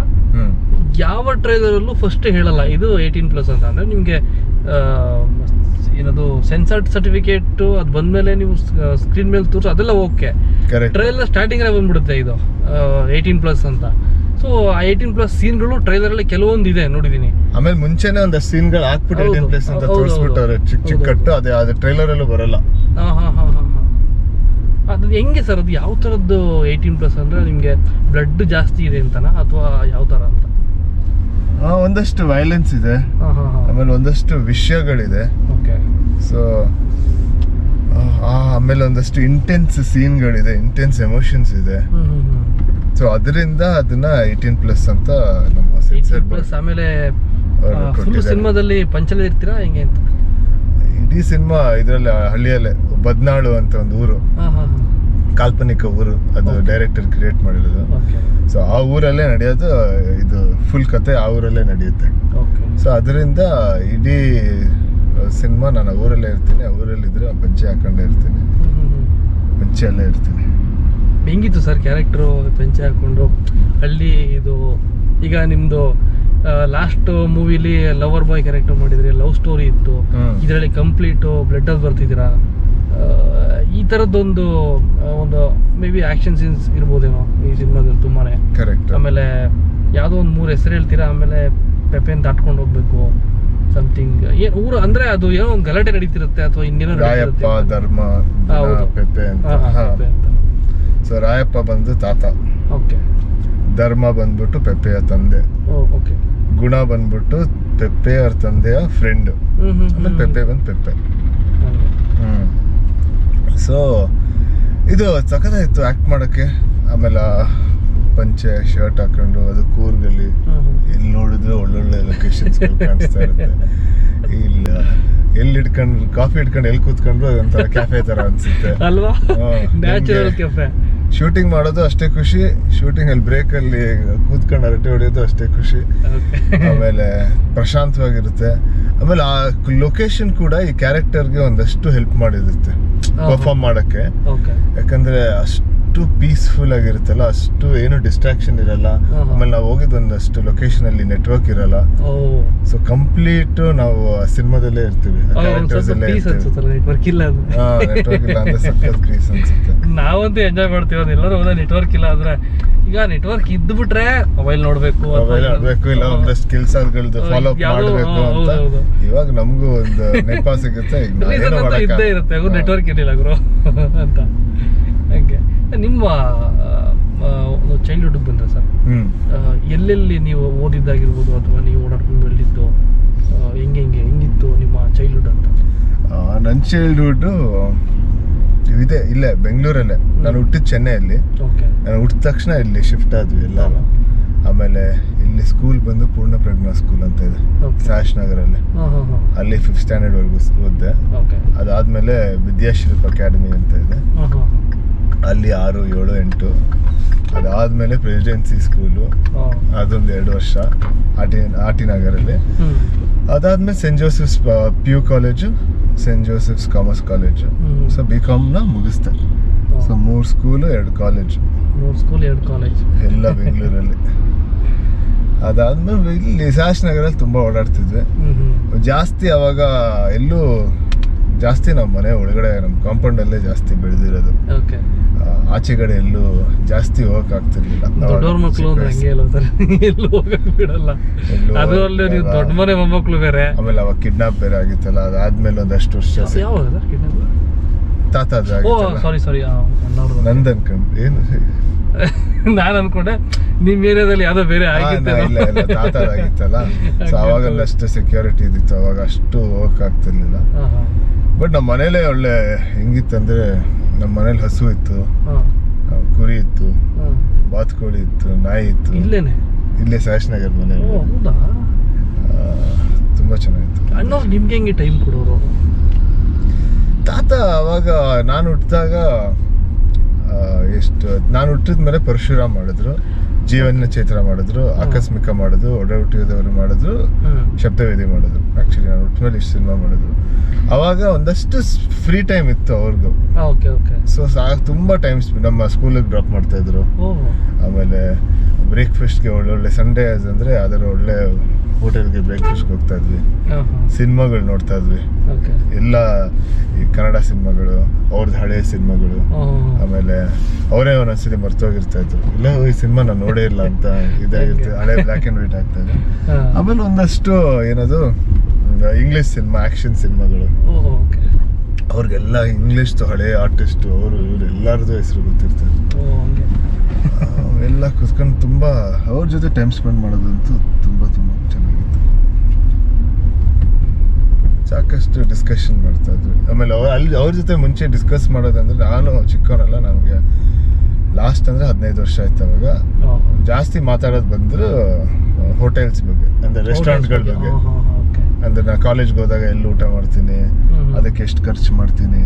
ಯಾವ ಟ್ರೈಲರಲ್ಲೂ ಫಸ್ಟ್ ಹೇಳಲ್ಲ ಇದು 18+ ಅಂತ. ಅಂದರೆ ನಿಮಗೆ ಏನದು ಸೆನ್ಸಾರ್ಡ್ ಸರ್ಟಿಫಿಕೇಟ್ ಅದು ಬಂದಮೇಲೆ ನೀವು ಸ್ಕ್ರೀನ್ ಮೇಲೆ ತೋರಿಸೋ ಅದೆಲ್ಲ ಓಕೆ. ಟ್ರೈಲರ್ ಸ್ಟಾರ್ಟಿಂಗಲ್ಲೇ ಬಂದ್ಬಿಡುತ್ತೆ ಇದು 18+ ಅಂತ. ಸೊ ಆ 18+ ಸೀನ್ಗಳು ಟ್ರೈಲರಲ್ಲಿ ಕೆಲವೊಂದು ಇದೆ ನೋಡಿದ್ದೀನಿ. ಆಮೇಲೆ ಮುಂಚೆನೆ ಒಂದಷ್ಟು ಸೀನ್ಗಳು ಹಾಕ್ಬಿಟ್ಟು 18+ ಅಂತ ತೋರಿಸ್ಬಿಟ್ಟವ್ರೆ ಚಿಕ್ಕ ಕಟ್ಟು. ಅದೇ ಟ್ರೈಲರಲ್ಲೂ ಬರಲ್ಲ. ಅದು ಹೆಂಗೆ ಸರ್, ಅದು ಯಾವ ಥರದ್ದು 18+ ಅಂದರೆ ನಿಮಗೆ ಬ್ಲಡ್ ಜಾಸ್ತಿ ಇದೆ ಅಂತನಾ ಅಥವಾ ಯಾವ ಥರ ಅಂತ? ಒಂದಷ್ಟು ವೈಲೆನ್ಸ್ ಇದೆ, ಆಮೇಲೆ ಒಂದಷ್ಟು ವಿಷಯಗಳಿದೆ. ಓಕೆ. ಸೊ ಆಮೇಲೆ ಒಂದಷ್ಟು ಇಂಟೆನ್ಸ್ ಸೀನ್ಗಳಿದೆ, ಇಂಟೆನ್ಸ್ ಎಮೋಷನ್ಸ್ ಇದೆ. ಸೊ ಅದರಿಂದ ಅದನ್ನ 18+ ಅಂತ ನಮ್ಮ ಸೆನ್ಸರ್ ಬೋರ್ಡ್ ಆಮೇಲೆ ಫುಲ್ ಸಿನಿಮಾದಲ್ಲಿ ಪಂಚಲ್ಲಿ ಇರ್ತೀರಾ ಹೆಂಗೆ ಅಂತ? ಇಡೀ ಸಿನಿಮಾ ಇದರಲ್ಲಿ ಹಳ್ಳಿಯಲ್ಲೇ ಬದ್ನಾಳು ಅಂತ ಒಂದು ಊರು, ಕಾಲ್ಪನಿಕ ಊರು, ಅದು ಡೈರೆಕ್ಟರ್ ಕ್ರಿಯೇಟ್ ಮಾಡಿರೋದು. ಸೊ ಆ ಊರಲ್ಲೇ ನಡೆಯೋದು ಇದು, ಫುಲ್ ಕತೆ ಆ ಊರಲ್ಲೇ ನಡೆಯುತ್ತೆ. ಸೊ ಅದರಿಂದ ಇಡೀ ಸಿನಿಮಾ ನಾನು ಊರಲ್ಲೇ ಇರ್ತೀನಿ, ಆ ಊರಲ್ಲಿದ್ರೆ ಪಂಚೆ ಹಾಕೊಂಡೇ ಇರ್ತೀನಿ, ಪಂಚೆಯಲ್ಲೇ ಇರ್ತೀನಿ. ಹೆಂಗಿತ್ತು ಸರ್ ಕ್ಯಾರೆಕ್ಟ್ರು ಪಂಚೆ ಹಾಕೊಂಡು ಹಳ್ಳಿ ಇದು? ಈಗ ನಿಮ್ಮದು ಲಾಸ್ಟ್ ಮೂವಿಲಿ ಲವರ್ ಬಾಯ್ ಕ್ಯಾರೆಕ್ಟರ್ ಮಾಡಿದ್ರಿ, ಲವ್ ಸ್ಟೋರಿ ಇತ್ತು. ಇದರಲ್ಲಿ ಕಂಪ್ಲೀಟು ಬ್ಲಡ್ಡಲ್ಲಿ ಬರ್ತಿದ್ದೀರಾ. ಈ ಥರದ್ದೊಂದು ಒಂದು ಮೇ ಬಿ ಆ್ಯಕ್ಷನ್ ಸೀನ್ಸ್ ಇರ್ಬೋದೇನೋ ಈ ಸಿನಿಮಾದಲ್ಲಿ ತುಂಬಾನೇ. ಕರೆಕ್ಟ್. ಆಮೇಲೆ ಯಾವುದೋ ಒಂದು 3 ಹೆಸರು ಹೇಳ್ತೀರಾ, ಆಮೇಲೆ ಪೆಪೆನ್ ದಾಟ್ಕೊಂಡು ಹೋಗ್ಬೇಕು ಸಮಥಿಂಗ್. ಏನು ಊರು ಅಂದರೆ ಅದು ಏನೋ ಒಂದು ಗಲಾಟೆ ನಡೀತಿರುತ್ತೆ ಅಥವಾ ಇನ್ನೇನೋ ರಾಯಪ್ಪ, ಧರ್ಮ, ಪೆಪೆ ಅಂತ. ಸೊ ರಾಯಪ್ಪ ಬಂದು ತಾತ, ಓಕೆ. ಧರ್ಮ ಬಂದ್ಬಿಟ್ಟು ಪೆಪ್ಪೆಯ ತಂದೆ, ಓಕೆ. ಗುಣ ಬಂದ್ಬಿಟ್ಟು ಪೆಪ್ಪೆ ಅವ್ರ ತಂದೆಯ ಫ್ರೆಂಡ್, ಆಮೇಲೆ ಪೆಪ್ಪೆ ಬಂದು ಪೆಪ್ಪೆ. ಸೊ ಇದು ಸಖತ್ತಾಯಿತು ಆ್ಯಕ್ಟ್ ಮಾಡೋಕ್ಕೆ. ಆಮೇಲೆ ಪಂಚೆ ಶರ್ಟ್ ಹಾಕೊಂಡು ಅದು ಕೂರ್ಗಲ್ಲಿ ಎಲ್ಲಿ ನೋಡಿದ್ರೆ ಒಳ್ಳೊಳ್ಳೆ ಲೊಕೇಶನ್ಸ್ ಕಾಣಿಸ್ತಾ ಇರುತ್ತೆ. ಇಲ್ಲ ಎಲ್ಲಿ ಇಟ್ಕೊಂಡು ಕಾಫಿ ಇಟ್ಕೊಂಡು ಎಲ್ಲಿ ಕೂತ್ಕೊಂಡ್ರು ಅದೊಂಥರ ಕ್ಯಾಫೆ ಥರ ಅನ್ಸುತ್ತೆ ಅಲ್ವಾ? Natural cafe. ಶೂಟಿಂಗ್ ಮಾಡೋದು ಅಷ್ಟೇ ಖುಷಿ, ಶೂಟಿಂಗ್ ಅಲ್ಲಿ ಬ್ರೇಕ್ ಅಲ್ಲಿ ಕೂತ್ಕೊಂಡು ಹರಟೆ ಹೊಡೆಯೋದು ಅಷ್ಟೇ ಖುಷಿ. ಆಮೇಲೆ ಪ್ರಶಾಂತವಾಗಿರುತ್ತೆ. ಆಮೇಲೆ ಆ ಲೊಕೇಶನ್ ಕೂಡ ಈ ಕ್ಯಾರೆಕ್ಟರ್ಗೆ ಒಂದಷ್ಟು ಹೆಲ್ಪ್ ಮಾಡಿರುತ್ತೆ ಪರ್ಫಾರ್ಮ್ ಮಾಡಕ್ಕೆ. ಯಾಕಂದ್ರೆ ಅಷ್ಟು ಪೀಸ್ಫುಲ್ ಆಗಿರುತ್ತಲ್ಲ, ಅಷ್ಟು ಏನು ಡಿಸ್ಟ್ರಾಕ್ಷನ್ ಇರಲ್ಲ. ಆಮೇಲೆ ನಾವು ಹೋಗಿದ್ದು ಒಂದಷ್ಟು ಲೊಕೇಶನ್ ಅಲ್ಲಿ ನೆಟ್ವರ್ಕ್ ಇರಲ್ಲ. ಸೊ ಕಂಪ್ಲೀಟ್ ನಾವು ಸಿನಿಮಾದಲ್ಲೇ ಇರ್ತೀವಿ, ಕ್ಯಾರೆಕ್ಟರ್ಸ್ ಅಲ್ಲೇ ಇರ್ತೀವಿ. ನೆಟ್ವರ್ಕ್ ಇಲ್ಲ ಅಂದ್ರೆ ಸಖತ್ ಪೀಸ್ ಅನ್ಸುತ್ತೆ. ನಾವಂತೂ ಎಂಜಾಯ್ ಮಾಡ್ತೀವಿ. ಎಲ್ಲರೂ ಹೋದ ನೆಟ್ವರ್ಕ್ ಇಲ್ಲ ಅಂದ್ರೆ, ಈಗ ನೆಟ್ವರ್ಕ್ ಇದ್ದು ಬಿಟ್ರೆ ಮೊಬೈಲ್ ನೋಡ್ಬೇಕು, ಇಲ್ಲ ಒಂದಷ್ಟು ಕೆಲ್ಸಗಳದ್ದು ಫಾಲೋ ಅಪ್ ಮಾಡಬೇಕು ಅಂತ. ಇವಾಗ ನಮಗೂ ಒಂದು ನೆಪ ಸಿಗುತ್ತೆ, ಇದ್ದೇ ಇರುತ್ತೆ. ನೆಟ್ವರ್ಕ್ ಇರಲಿಲ್ಲ ಗುರು ಅಂತ. ಹಾಗೆ ನಿಮ್ಮ ಚೈಲ್ಡ್ಹುಡ್ ಬಂದ್ರೆ ಸರ್, ಎಲ್ಲೆಲ್ಲಿ ನೀವು ಓದಿದ್ದಾಗಿರ್ಬೋದು ಅಥವಾ ನೀವು ಓಡಾಡ್ಕೊಂಡು ಬೆಳೆದಿದ್ದು ಹೆಂಗಿತ್ತು ನಿಮ್ಮ ಚೈಲ್ಡ್ಹುಡ್ ಅಂತ? ನನ್ನ ಚೈಲ್ಡ್ಹುಡ್ ಇದೆ ಇಲ್ಲೇ ಬೆಂಗಳೂರಲ್ಲೇ. ನಾನು ಹುಟ್ಟಿದ ಚೆನ್ನೈಯಲ್ಲಿ. ನಾನು ಹುಟ್ಟಿದ ತಕ್ಷಣ ಇಲ್ಲಿ ಶಿಫ್ಟ್ ಆದ್ವಿ ಎಲ್ಲರೂ. ಆಮೇಲೆ ಇಲ್ಲಿ ಸ್ಕೂಲ್ ಬಂದು ಪೂರ್ಣ ಪ್ರಜ್ಞಾ ಸ್ಕೂಲ್ ಅಂತ ಇದೆ ಸಾಶ್ ನಗರಲ್ಲಿ. ಅಲ್ಲಿ 5th ಸ್ಟ್ಯಾಂಡರ್ಡ್ ವರೆಗೂ ಓದಿದೆ. ಅದಾದ್ಮೇಲೆ ವಿದ್ಯಾಶಿಲ್ಪ ಅಕಾಡೆಮಿ ಅಂತ ಇದೆ, ಅಲ್ಲಿ 6, 7, 8. ಅದಾದ್ಮೇಲೆ ಪ್ರೆಸಿಡೆನ್ಸಿ ಸ್ಕೂಲು, ಅದೊಂದು 2 ವರ್ಷ ಆಟಿ ನಗರಲ್ಲಿ. ಅದಾದ್ಮೇಲೆ Saint Joseph's PU college, Saint Joseph's commerce college. So BCom ಮುಗಿಸ್ದೆ. So 3 school 2 college, 3 school 2 college ಎಲ್ಲ ಬೆಂಗಳೂರಲ್ಲಿ. ಅದಾದ್ಮೇಲೆ ಇಲ್ಲಿ ಸಾಶ್ ನಗರಲ್ಲಿ ತುಂಬಾ ಓಡಾಡ್ತಿದ್ವಿ ಜಾಸ್ತಿ. ಅವಾಗ ಎಲ್ಲೂ ಜಾಸ್ತಿ ನಮ್ಮ ಮನೆ ಒಳಗಡೆ ನಮ್ಮ ಕಾಂಪೌಂಡ್ ಅಲ್ಲೇ ಜಾಸ್ತಿ ಬೆಳೆದಿರೋದು. ಆಚೆ ಕಡೆ ಎಲ್ಲೂ ಜಾಸ್ತಿ ಹೋಗಕ್ ಆಗ್ತಿರ್ಲಿಲ್ಲ. ದೊಡ್ಡವ್ರ ಮಕ್ಕಳು ಎಲ್ಲೂ ಹೋಗಕ್ ಬಿಡಲ್ಲ. ಅದರಲ್ಲೂ ನೀವು ದೊಡ್ಡ ಮನೆ ಮೊಮ್ಮಕ್ಕಳು ಬೇರೆ. ಆಮೇಲೆ ಅವಾಗ ಕಿಡ್ನಾಪ್ ಬೇರೆ ಆಗಿತ್ತಲ್ಲ. ಅದಾದ್ಮೇಲೆ ಒಂದಷ್ಟು ವರ್ಷ ತಾತ ನಂದ್ ಅನ್ಕೊಂಡು ಏನು ನಾನು ಅನ್ಕೊಂಡೆ ನಿಮ್ ಏರಿಯಾದಲ್ಲಿ ಯಾವ್ದೋ ಬೇರೆ ಇಲ್ಲ ತಾತ ಆಗಿತ್ತಲ್ಲ. ಸೊ ಅವಾಗ ಒಂದಷ್ಟು ಸೆಕ್ಯೂರಿಟಿ ಇದ್ದಿತ್ತು, ಅವಾಗ ಅಷ್ಟು ಹೋಗಕ್ ಆಗ್ತಿರ್ಲಿಲ್ಲ. ಬಟ್ ನಮ್ಮ ಮನೇಲೆ ಒಳ್ಳೆ ಹೆಂಗಿತ್ತಂದ್ರೆ, ನಮ್ಮ ಮನೇಲಿ ಹಸು ಇತ್ತು, ಕುರಿ ಇತ್ತು, ಬಾತುಕೋಳಿ ಇತ್ತು, ನಾಯಿ ಇತ್ತು. ಇಲ್ಲೇ ಸಾಶ್ ನಗರ್ ಮನೆ. ತುಂಬಾ ಚೆನ್ನಾಗಿತ್ತು. ಅಣ್ಣ ನಿಮ್ಗೆ ಹೆಂಗೆ ಟೈಮ್ ಕೊಡೋರು? ತಾತ ಅವಾಗ ನಾನು ಹುಟ್ಟಿದಾಗ ನಾನು ಹುಟ್ಟಿದ್ಮೇಲೆ ಪರಶುರಾಮ್ ಮಾಡಿದ್ರು, ಜೀವನ ಚೈತ್ರ ಮಾಡಿದ್ರು, ಆಕಸ್ಮಿಕ ಮಾಡಿದ್ರು, ಒಡಹುಟ್ಟಿದವರು ಮಾಡಿದ್ರು, ಶಬ್ದವೇದಿ ಮಾಡಿದ್ರು. ಆಕ್ಚುಲಿ ನಾನು ಹುಟ್ಟಿದ್ಮೇಲೆ ಇಷ್ಟು ಸಿನಿಮಾ ಮಾಡಿದ್ರು. ಅವಾಗ ಒಂದಷ್ಟು ಫ್ರೀ ಟೈಮ್ ಇತ್ತು ಅವ್ರಿಗೂ. ಸೊ ತುಂಬಾ ಟೈಮ್ಸ್ ನಮ್ಮ ಸ್ಕೂಲಿಗೆ ಡ್ರಾಪ್ ಮಾಡ್ತಾ ಇದ್ರು. ಆಮೇಲೆ ಬ್ರೇಕ್ಫಾಸ್ಟ್ಗೆ ಒಳ್ಳೊಳ್ಳೆ ಸಂಡೇ ಅಂದರೆ ಅದರ ಒಳ್ಳೆ ಹೋಟೆಲ್ಗೆ ಬ್ರೇಕ್ಫಾಸ್ಟ್ಗೆ ಹೋಗ್ತಾ ಇದ್ವಿ. ಸಿನಿಮಾಗಳು ನೋಡ್ತಾ ಇದ್ವಿ, ಎಲ್ಲ ಈ ಕನ್ನಡ ಸಿನಿಮಾಗಳು, ಅವ್ರದ್ದು ಹಳೆ ಸಿನಿಮಾಗಳು. ಆಮೇಲೆ ಅವರೇ ಒಂದೊಂದ್ಸತಿ ಮರ್ತೋಗಿರ್ತಾ ಇದ್ರು, ಇಲ್ಲ ಈ ಸಿನಿಮಾ ನಾನು ನೋಡೇ ಇಲ್ಲ ಅಂತ ಇದಾಗಿರ್ತೀವಿ, ಹಳೆ ಬ್ಲ್ಯಾಕ್ ಆ್ಯಂಡ್ ವೈಟ್ ಆಗ್ತಾ ಇದೆ. ಆಮೇಲೆ ಒಂದಷ್ಟು ಏನದು ಇಂಗ್ಲೀಷ್ ಸಿನಿಮಾ, ಆ್ಯಕ್ಷನ್ ಸಿನಿಮಾಗಳು. ಅವ್ರಿಗೆಲ್ಲ ಇಂಗ್ಲೀಷ್ದು ಹಳೆ ಆರ್ಟಿಸ್ಟು ಅವರು ಇವರು ಎಲ್ಲರದ್ದು ಹೆಸರು ಗೊತ್ತಿರ್ತಾರೆ. ಎಲ್ಲ ಕೂತ್ಕೊಂಡು ತುಂಬ ಅವ್ರ ಜೊತೆ ಟೈಮ್ ಸ್ಪೆಂಡ್ ಮಾಡೋದಂತೂ ತುಂಬ ತುಂಬ ಚೆನ್ನಾಗಿತ್ತು. ಸಾಕಷ್ಟು ಡಿಸ್ಕಷನ್ ಮಾಡ್ತಾ ಇದ್ವಿ. ಆಮೇಲೆ ಅವ್ರ ಜೊತೆ ಮುಂಚೆ ಡಿಸ್ಕಸ್ ಮಾಡೋದಂದ್ರೆ, ನಾನು ಚಿಕ್ಕವನಲ್ಲ, ನನಗೆ ಲಾಸ್ಟ್ ಅಂದರೆ 15 ವರ್ಷ ಆಯ್ತು. ಅವಾಗ ಜಾಸ್ತಿ ಮಾತಾಡೋದು ಬಂದ್ರು ಹೋಟೆಲ್ಸ್ ಬಗ್ಗೆ, ಅಂದರೆ ರೆಸ್ಟೋರೆಂಟ್ಗಳ ಬಗ್ಗೆ. ಅಂದರೆ ನಾನು ಕಾಲೇಜ್ಗೆ ಹೋದಾಗ ಎಲ್ಲಿ ಊಟ ಮಾಡ್ತೀನಿ, ಅದಕ್ಕೆ ಎಷ್ಟು ಖರ್ಚು ಮಾಡ್ತೀನಿ,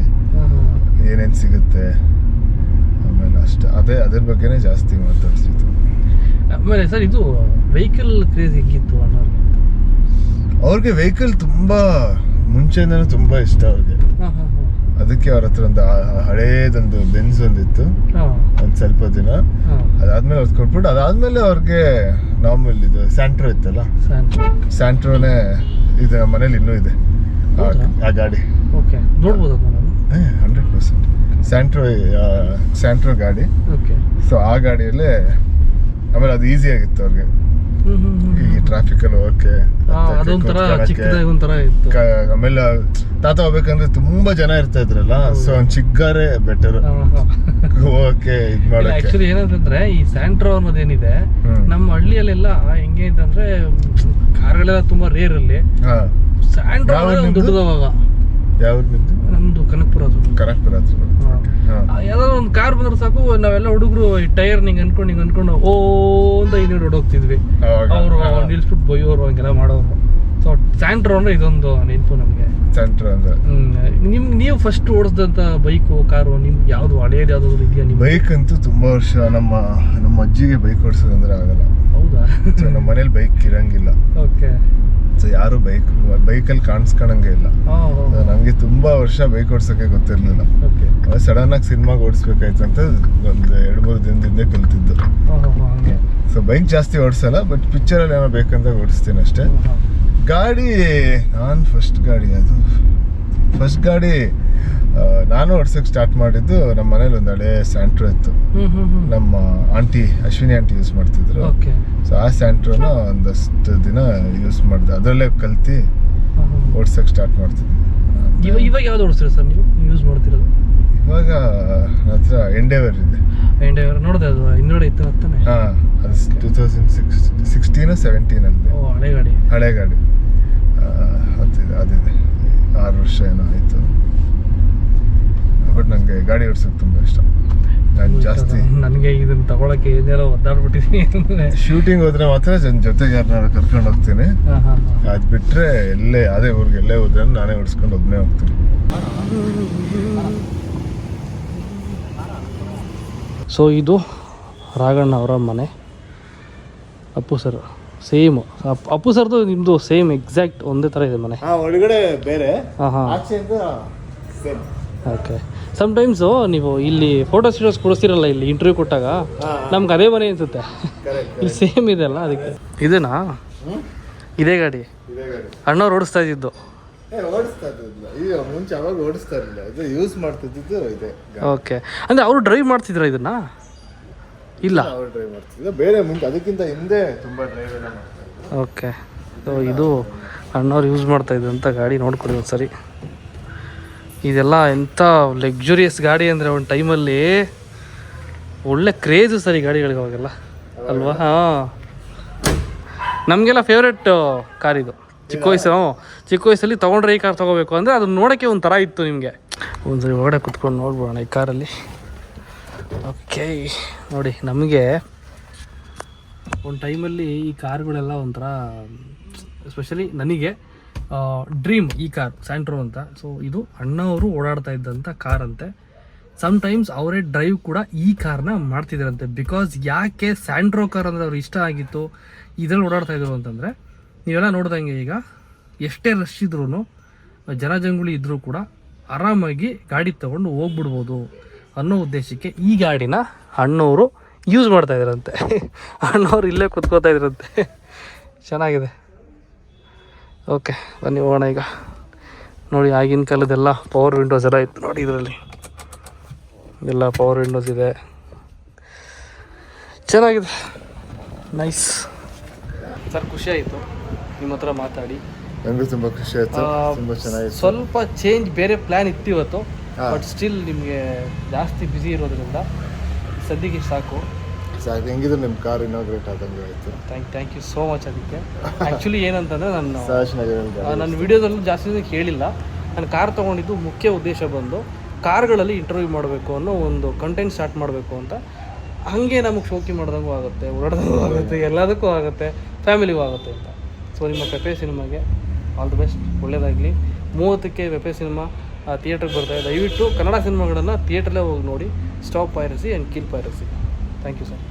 ಏನೇನು ಸಿಗುತ್ತೆ, ಆಮೇಲೆ ಅಷ್ಟೇ ಅದ್ರ ಬಗ್ಗೆನೇ ಜಾಸ್ತಿ ಮಾತಾಡ್ತಿತ್ತು. ಆಮೇಲೆ ಸರ್, ಇದು ವೆಹಿಕಲ್ ಕ್ರೇಜ್ ಹೆಂಗಿತ್ತು ಅನ್ನೋರಿಗೆ? ಅವ್ರಿಗೆ ವೆಹಿಕಲ್ ತುಂಬ ಮುಂಚೆಯಿಂದನೂ ತುಂಬ ಇಷ್ಟ ಅವ್ರಿಗೆ. ಅದಕ್ಕೆ ಅವ್ರ ಹತ್ರ ಒಂದು ಹಳೇದೊಂದು ಬೆನ್ಸ್ ಒಂದಿತ್ತು, ಒಂದು ಸ್ವಲ್ಪ ದಿನ. ಅದಾದ್ಮೇಲೆ ಅವ್ರು ಕೊಟ್ಬಿಟ್ಟು, ಅದಾದ್ಮೇಲೆ ಅವ್ರಿಗೆ ನಾರ್ಮಲ್ ಇದು ಸ್ಯಾಂಟ್ರೋ ಇತ್ತಲ್ಲ, ಸ್ಯಾಂಟ್ರೋನೇ ಇದೆ ನಮ್ಮ ಮನೇಲಿ ಇನ್ನೂ ಇದೆ ಆ ಗಾಡಿ. 100% ಸ್ಯಾಂಟ್ರೋ ಗಾಡಿ. ಸೊ ಆ ಗಾಡಿಯಲ್ಲೇ ಆಮೇಲೆ ಅದು ಈಸಿ ಆಗಿತ್ತು ಅವ್ರಿಗೆ ಈ ಟ್ರಾಫಿಕಲ್ಲಿ ಹೋಗಕ್ಕೆ. ಆಮೇಲೆ ತಾತ ಹೋಗ್ಬೇಕಂದ್ರೆ ತುಂಬಾ ಜನ ಇರ್ತಾ ಇದ್ರಲ್ಲ, ಸೊ ಒಂದು ಚಿಕ್ಕಾರೆ ಬೆಟರ್ ಹೋಗಕ್ಕೆ ಇದ್ ಮಾಡಕ್ಕೆ. ಆಕ್ಚುಲಿ ಏನಂತಂದ್ರೆ, ಈ ಸ್ಯಾಂಟ್ರೋ ಅನ್ನೋದೇನಿದೆ ನಮ್ಮ ಹಳ್ಳಿಯಲ್ಲೆಲ್ಲ ಹೆಂಗೆ ಅಂತಂದ್ರೆ, ಕಾರ್ಗಳೆಲ್ಲ ತುಂಬಾ ರೇರ್ ಅಲ್ಲಿ. ಸ್ಯಾಂಟ್ರೋ ದೊಡ್ಡದವಾಗ ನಮ್ದು ಕನಕಪುರ ಹತ್ರ. ಯಾವ್ದಾದ್ರು ಒಂದು ಕಾರ್ ಬಂದ್ರೆ ಸಾಕು, ನಾವೆಲ್ಲ ಹುಡುಗರು ಟೈರ್ ಹಿಂಗ್ ಅನ್ಕೊಂಡು ಓ ಅಂತ ಇನ್ನೂರು ಹೊಡೋಗ್ತಿದ್ವಿ. ಅವರು ನಿಲ್ಸ್ಬಿಟ್ಟು ಬೈಯೋರು, ಹಂಗೆಲ್ಲ ಮಾಡೋರು. ಸೊ ಸ್ಯಾಂಟ್ರೋ ಅಂದ್ರೆ ಇದೊಂದು ನೆನಪು ನಮ್ಗೆ. ಸ್ಯಾಂಟ್ರೋ ಅಂದ್ರೆ ನೀವು ಫಸ್ಟ್ ಓಡಿಸಿದಂತ ಬೈಕು, ಕಾರು ನಿಮ್ಗೆ ಯಾವ್ದು ಹಳೇದು ಯಾವ್ದಾದ್ರು ಇದೆಯಾ? ಬೈಕ್ ಅಂತೂ ತುಂಬಾ ವರ್ಷ ನಮ್ಮ ಅಜ್ಜಿಗೆ ಬೈಕ್ ಓಡಿಸೋದಂದ್ರೆ ಆಗಲ್ಲ. ಹೌದಾ? ನಮ್ಮ ಮನೇಲಿ ಬೈಕ್ ಇರಂಗಿಲ್ಲ. ಓಕೆ. ಸೊ ಯಾರು ಬೈಕಲ್ಲಿ ಕಾಣಿಸ್ಕೊಳಂಗೆ ಇಲ್ಲ. ನಂಗೆ ತುಂಬಾ ವರ್ಷ ಬೈಕ್ ಓಡಿಸೋಕೆ ಗೊತ್ತಿರ್ಲಿಲ್ಲ. ಸಡನ್ ಆಗಿ ಸಿನಿಮಾಗೆ ಓಡಿಸ್ಬೇಕಾಯ್ತು ಅಂತ ಒಂದು 2-3 ದಿನದಿಂದ ಕಲ್ತಿದ್ದು. ಸೊ ಬೈಕ್ ಜಾಸ್ತಿ ಓಡಿಸಲ್ಲ, ಬಟ್ ಪಿಕ್ಚರಲ್ಲಿ ಏನೋ ಬೇಕಂತ ಓಡಿಸ್ತೀನಿ ಅಷ್ಟೇ. ಗಾಡಿ ಫಸ್ಟ್ ಗಾಡಿ ನಾನು ಓಡಿಸೋಕೆ ಸ್ಟಾರ್ಟ್ ಮಾಡಿದ್ದು ನಮ್ಮ ಮನೇಲಿ ಒಂದು ಹಳೆ ಸ್ಯಾಂಟ್ರೋ ಇತ್ತು. ನಮ್ಮ ಆಂಟಿ ಅಶ್ವಿನಿ ಆಂಟಿ ಯೂಸ್ ಮಾಡ್ತಿದ್ರು. ಸೊ ಆ ಸ್ಯಾಂಟ್ರೋನ ಒಂದಷ್ಟು ದಿನ ಯೂಸ್ ಮಾಡಿದೆ, ಅದರಲ್ಲೇ ಕಲ್ತು ಓಡಿಸೋಕೆ ಸ್ಟಾರ್ಟ್ ಮಾಡ್ತಿದ್ದೆ. ಇವಾಗ ಯಾವ್ದು ಓಡಿಸ್ತೀರಾ ಸರ್ ನೀವು ಯೂಸ್ ಮಾಡ್ತಿರೋದು? ಇವಾಗ ನನ್ನ ಹತ್ರ ಎಂಡೇವರ್ ಇದೆ. ಎಂಡೇವರ್ ನೋಡಿದೆ, ಅದು ಇನ್ನೋಡೆ ಇತ್ತು ಅಂತಾನೆ. ಅದು 2016-17 ಅಲ್ಲಿ ಹಳೆ ಗಾಡಿ ಅದಿದೆ. 6 ವರ್ಷ ಏನೋ ಆಯಿತು. ಬಟ್ ನನಗೆ ಗಾಡಿ ಓಡಿಸೋಕೆ ತುಂಬ ಇಷ್ಟ. ನಾನು ಜಾಸ್ತಿ ನನಗೆ ಇದನ್ನ ತಗೊಳಕ್ಕೆ ಏನೆಲ್ಲ ಒದ್ದಾಡ್ಬಿಟ್ಟಿದ್ದೀನಿ. ಶೂಟಿಂಗ್ ಹೋದ್ರೆ ಮಾತ್ರ ಜೊತೆಗೆ ಯಾರನ್ನ ಕರ್ಕೊಂಡು ಹೋಗ್ತೀನಿ. ಅದು ಬಿಟ್ಟರೆ ಅದೇ ಊರಿಗೆ ಎಲ್ಲೇ ಹೋದ್ರೆ ನಾನೇ ಓಡಿಸ್ಕೊಂಡು ಒಬ್ಬನೇ ಹೋಗ್ತೀನಿ. ಸೊ ಇದು ರಾಘಣ್ಣ ಅವರ ಮನೆ. ಅಪ್ಪು ಸರ್ ಸೇಮ್, ಅಪ್ಪು ಸರ್ದು ನಿಮ್ಮದು ಸೇಮ್ ಎಕ್ಸಾಕ್ಟ್ ಒಂದೇ ಥರ ಇದೆ ಮನೆ. ಒಳಗಡೆ ಬೇರೆ. ಓಕೆ. ಸಮ್ಟೈಮ್ಸು ನೀವು ಇಲ್ಲಿ ಫೋಟೋ ಸ್ಟುಡಿಯೋಸ್ ಕೊಡಿಸ್ತಿರಲ್ಲ, ಇಲ್ಲಿ ಇಂಟರ್ವ್ಯೂ ಕೊಟ್ಟಾಗ ನಮ್ಗೆ ಅದೇ ಮನೆ ಅನಿಸುತ್ತೆ. ಇಲ್ಲಿ ಸೇಮ್ ಇದೆ ಅಲ್ಲ, ಅದಕ್ಕೆ. ಇದನಾ? ಇದೇ ಗಾಡಿ ಅಣ್ಣವ್ರು ಓಡಿಸ್ತಾ ಇದ್ದಿದ್ದು. ಓಕೆ. ಅಂದರೆ ಅವರು ಡ್ರೈವ್ ಮಾಡ್ತಿದ್ರ ಇದನ್ನ? ಇಲ್ಲ, ಬೇರೆ ಮುಂಚೆ ಅದಕ್ಕಿಂತ ಹಿಂದೆ ತುಂಬ ಡ್ರೈವ್ ಎಲ್ಲ ಮಾಡ್ತಾರೆ. ಓಕೆ. ಸೊ ಇದು ಅಣ್ಣವ್ರು ಯೂಸ್ ಮಾಡ್ತಾ ಇದ್ದಂಥ ಗಾಡಿ. ನೋಡ್ಕೊಡಿ ಒಂದು ಸರಿ. ಇದೆಲ್ಲ ಎಂಥ ಲಕ್ಸುರಿಯಸ್ ಗಾಡಿ ಅಂದರೆ, ಒಂದು ಟೈಮಲ್ಲಿ ಒಳ್ಳೆ ಕ್ರೇಜು ಸರ್ ಈ ಗಾಡಿಗಳಿಗೆ ಅವಾಗೆಲ್ಲ, ಅಲ್ವಾ? ನಮಗೆಲ್ಲ ಫೇವ್ರೆಟ್ ಕಾರ್ ಇದು. ಚಿಕ್ಕ ವಯಸ್ಸಲ್ಲಿ ತೊಗೊಂಡ್ರೆ ಈ ಕಾರ್ ತೊಗೋಬೇಕು ಅಂದರೆ ಅದನ್ನ ನೋಡೋಕ್ಕೆ ಒಂದು ಥರ ಇತ್ತು ನಿಮಗೆ. ಒಂದ್ಸರಿ ಒಳಗಡೆ ಕುತ್ಕೊಂಡು ನೋಡ್ಬೋಣ ಈ ಕಾರಲ್ಲಿ. ಓಕೆ, ನೋಡಿ ನಮಗೆ ಒಂದು ಟೈಮಲ್ಲಿ ಈ ಕಾರ್ಗಳೆಲ್ಲ ಒಂಥರ, ಎಸ್ಪೆಷಲಿ ನನಗೆ ಡ್ರೀಮ್ ಈ ಕಾರ್ ಸ್ಯಾಂಟ್ರೋ ಅಂತ. ಸೊ ಇದು ಅಣ್ಣವರು ಓಡಾಡ್ತಾ ಇದ್ದಂಥ ಕಾರ್ ಅಂತೆ. ಸಮ್ಟೈಮ್ಸ್ ಅವರೇ ಡ್ರೈವ್ ಕೂಡ ಈ ಕಾರ್ನ ಮಾಡ್ತಿದ್ರಂತೆ. ಬಿಕಾಸ್ ಯಾಕೆ ಸ್ಯಾಂಟ್ರೋ ಕಾರ್ ಅಂದರೆ ಅವ್ರಿಗೆ ಇಷ್ಟ ಆಗಿತ್ತು, ಇದರಲ್ಲಿ ಓಡಾಡ್ತಾ ಇದ್ರು ಅಂತಂದರೆ, ನೀವೆಲ್ಲ ನೋಡ್ದಂಗೆ ಈಗ ಎಷ್ಟೇ ರಶ್ ಇದ್ರೂ, ಜನಜಂಗುಳಿ ಇದ್ದರೂ ಕೂಡ ಆರಾಮಾಗಿ ಗಾಡಿ ತೊಗೊಂಡು ಹೋಗ್ಬಿಡ್ಬೋದು ಅನ್ನೋ ಉದ್ದೇಶಕ್ಕೆ ಈ ಗಾಡಿನ ಅಣ್ಣವರು ಯೂಸ್ ಮಾಡ್ತಾ ಇದ್ರಂತೆ. ಅಣ್ಣವ್ರು ಇಲ್ಲೇ ಕುತ್ಕೋತಾ ಇದ್ರಂತೆ. ಚೆನ್ನಾಗಿದೆ. ಓಕೆ ಬನ್ನಿ ಹೋಗೋಣ ಈಗ. ನೋಡಿ ಆಗಿನ ಕಾಲದೆಲ್ಲ ಪವರ್ ವಿಂಡೋಸ್ ಎಲ್ಲ ಇತ್ತು ನೋಡಿ, ಇದರಲ್ಲಿ ಎಲ್ಲ ಪವರ್ ವಿಂಡೋಸ್ ಇದೆ, ಚೆನ್ನಾಗಿದೆ, ನೈಸ್. ಸರ್ ಖುಷಿ ಆಯಿತು ನಿಮ್ಮ ಹತ್ರ ಮಾತಾಡಿ. ನನಗೂ ತುಂಬ ಖುಷಿ ಆಯಿತು, ತುಂಬ ಚೆನ್ನಾಗಿತ್ತು. ಸ್ವಲ್ಪ ಚೇಂಜ್ ಬೇರೆ ಪ್ಲ್ಯಾನ್ ಇತ್ತು ಇವತ್ತು, ಬಟ್ ಸ್ಟಿಲ್ ನಿಮಗೆ ಜಾಸ್ತಿ ಬ್ಯುಸಿ ಇರೋದ್ರಿಂದ ಸದ್ಯಕ್ಕೆ ಸಾಕು. ಹೆಂಗಿದ್ರು ನಿಮ್ಮ ಕಾರ್ ಇನಾಗ್ರೇಟ್ ಆದಂಗೆ ಆಯಿತು. Thank you so much. ಅದಕ್ಕೆ ಆ್ಯಕ್ಚುಲಿ ಏನಂತಂದರೆ ನಾನು ನನ್ನ ವಿಡಿಯೋದಲ್ಲೂ ಜಾಸ್ತಿ ಕೇಳಿಲ್ಲ. ನಾನು ಕಾರ್ ತೊಗೊಂಡಿದ್ದು ಮುಖ್ಯ ಉದ್ದೇಶ ಬಂದು ಕಾರ್ಗಳಲ್ಲಿ ಇಂಟರ್ವ್ಯೂ ಮಾಡಬೇಕು ಅನ್ನೋ ಒಂದು ಕಂಟೆಂಟ್ ಸ್ಟಾರ್ಟ್ ಮಾಡಬೇಕು ಅಂತ. ಹಾಗೆ ನಮಗೆ ಶೋಕಿ ಮಾಡ್ದಂಗೂ ಆಗುತ್ತೆ, ಓಡಾಡ್ದಂಗೂ ಆಗುತ್ತೆ, ಎಲ್ಲದಕ್ಕೂ ಆಗುತ್ತೆ, ಫ್ಯಾಮಿಲಿಗೂ ಆಗುತ್ತೆ ಅಂತ. ಸೊ ನಿಮ್ಮ ಪೆಪೆ ಸಿನಿಮಾಗೆ ಆಲ್ ದಿ ಬೆಸ್ಟ್, ಒಳ್ಳೆಯದಾಗಲಿ. 30ಕ್ಕೆ ಪೆಪೆ ಸಿನಿಮಾ ಥಿಯೇಟ್ರಿಗೆ ಬರ್ತಾಯಿದೆ. ದಯವಿಟ್ಟು ಕನ್ನಡ ಸಿನಿಮಾಗಳನ್ನು ಥಿಯೇಟ್ರಲ್ಲೇ ಹೋಗಿ ನೋಡಿ. Stop piracy and kill piracy. Thank you sir.